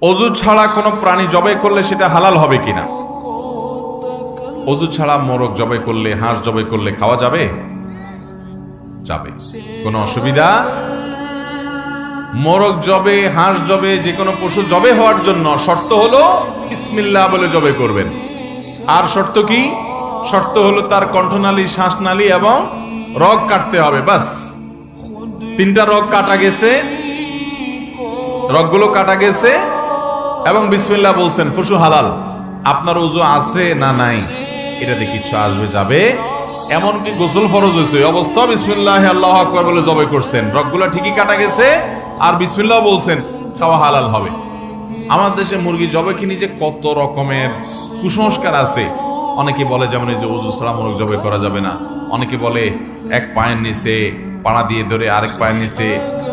অজু ছাড়া কোনো প্রাণী জবাই করলে সেটা হালাল হবে কিনা? অজু ছাড়া মোরগ জবাই করলে, হাঁস জবাই করলে খাওয়া যাবে? যাবে, কোনো অসুবিধা। মোরগ জবে, হাঁস জবে, যে কোনো পশু জবে হওয়ার জন্য শর্ত হলো বিসমিল্লাহ বলে জবে করবেন। আর শর্ত কি? শর্ত হলো তার কণ্ঠনালী, শ্বাসনালী এবং রগ কাটতে হবে। বাস, তিনটা রগ কাটা গেছে, রগগুলো কাটা গেছে এবং বিসমিল্লাহ বলছেন, পশু হালাল। আপনার ওযু আছে না নাই এটাতে কিচ্ছু আসবে যাবে। এমনকি গোসল ফরজ হয়েছে ওই অবস্থা বিসমিল্লাহ আল্লাহু আকবার বলে জবাই করছেন, রগগুলো ঠিকই কাটা গেছে আর বিসমিল্লাহ বলছেন, খাওয়া হালাল হবে। আমাদের দেশে মুরগি জবাই কি নিজে কত রকমের কুসংস্কার আছে। অনেকে বলে যেমন এই যে ওযু ছাড়া মুরগ জবাই করা যাবে না। অনেকে বলে এক পায়ের নিচে পাড়া দিয়ে ধরে আরেক পায়ের নিচে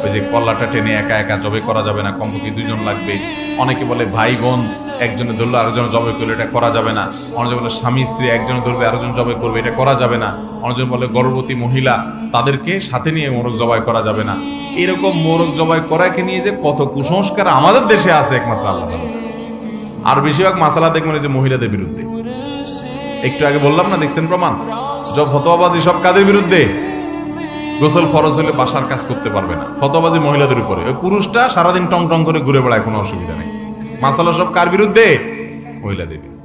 ওই যে কল্লাটা টেনে একা একা জবাই করা যাবে না, কমপক্ষে দুইজন লাগবে। অনেকে বলে ভাই বোন একজনে ধরলে আরেকজনে জবাই করলে এটা করা যাবে না। অনেকে বলে স্বামী স্ত্রী একজনে ধরবে আরেকজন জবাই করবে, এটা করা যাবে না। অনেকজন বলে গর্ভবতী মহিলা তাদেরকে সাথে নিয়ে মোরগ জবাই করা যাবে না। এরকম মোরগ জবাই করাকে নিয়ে যে কত কুসংস্কার আমাদের দেশে আছে একমাত্র আল্লাহ জানে। আর বেশিরভাগ মাসালা দেখবেন যে মহিলাদের বিরুদ্ধে। একটু আগে বললাম না, দেখছেন প্রমাণ, সব ফতোয়াবাজি সব কাদের বিরুদ্ধে? গোসল ফরজ হলে বাসার কাজ করতে পারবে না, ফতোয়াবাজি মহিলাদের উপরে। ওই পুরুষটা সারাদিন টং টং করে ঘুরে বেড়ায়, কোনো অসুবিধা নেই। মাসালা সব কার বিরুদ্ধে? মহিলাদের বিরুদ্ধে।